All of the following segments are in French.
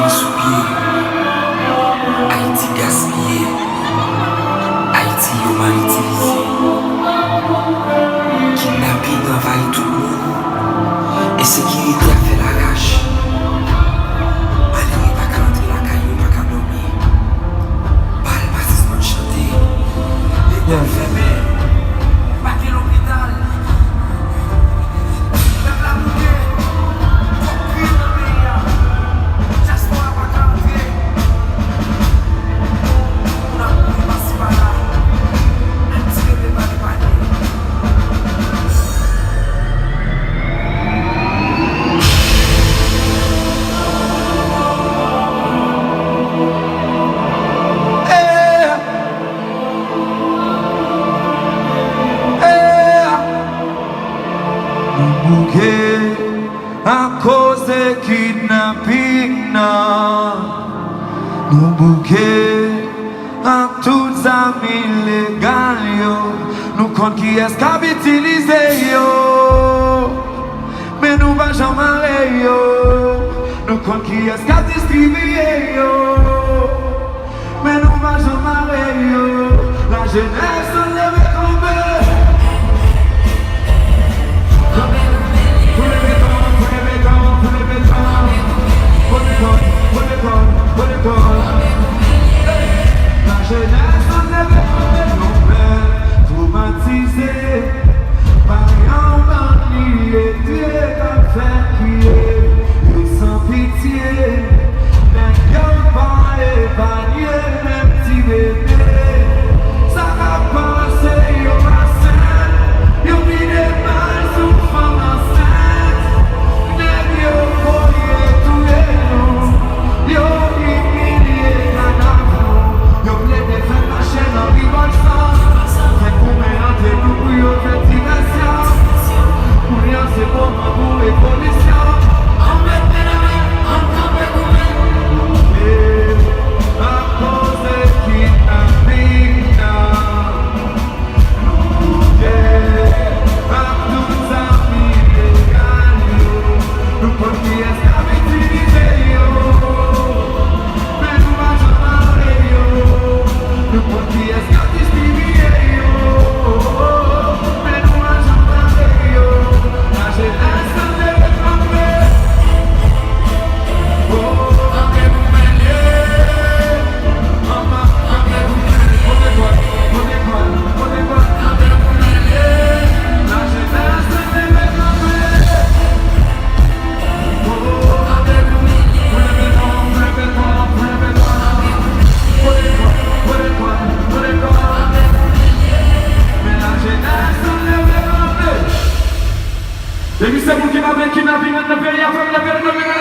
mis sous pied. Haïti gaspillé. Haïti yo mal utilisé. Kidnapping envahit tout le monde. Insécurité a fait la rage. Malheureux pas qu'à rentrer la caillou, pas qu'à dormir. Pas le baptisme de chanter. L'école fermée. Pas que l'hôpital. Même la bouquet. À cause de kidnapping, nous bouquets à toutes amis légaux, nous compte qui est-ce qu'a utilisé yo, mais nous va jamais aller yo, nous compte qui est-ce qu'a distribué yo, mais nous va jamais aller yo, la jeunesse se lève comme la jeunesse on avait nos pères traumatisés par un mani et Dieu qu'a fait crier et sans pitié n'est qu'un pas épargné même petit bébé ça va passer yo passé yo mis des balles sous femme enceinte n'est yo voyé tout les noms yo humilié la nation yo voulait des faire la chaîne en rival sans fait pour mélanger nous pour yo faire diversion pour rien c'est bon pour les policiers on met pénal on campe pour à cause de kidnapping à tous amis légaux nous compte qui est-ce qu'a utilisé yo mais nous va jamais aller yo nous compte qui est-ce qu'a distribué yo mais nous va jamais aller yo la jeunesse se lève comme oh camper pour mêler maman camper pour mêler on école camper pour mêler la jeunesse se lève comme et puis c'est vous qui m'avez kidnappé dans le pays, afin de la faire nommer dans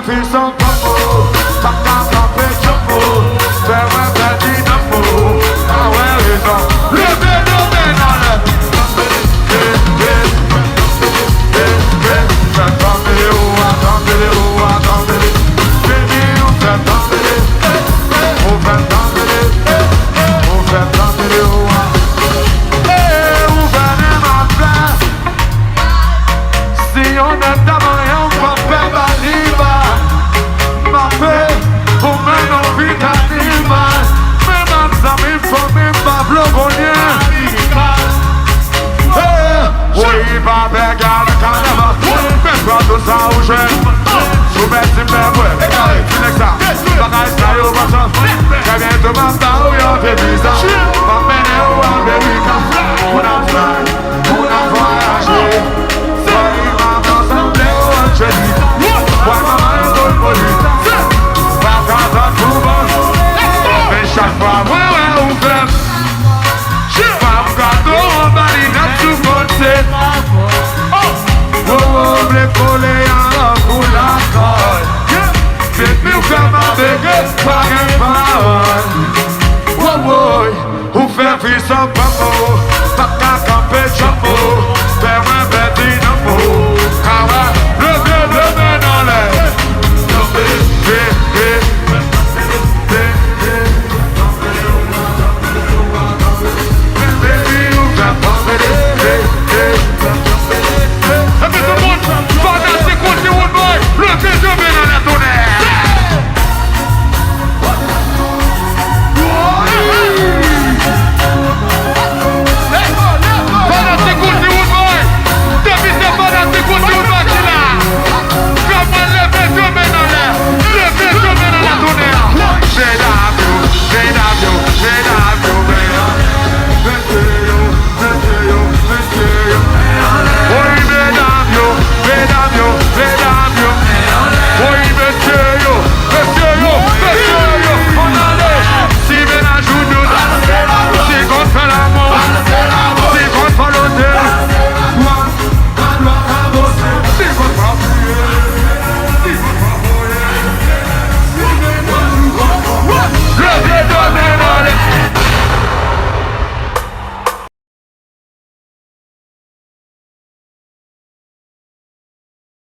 Feel so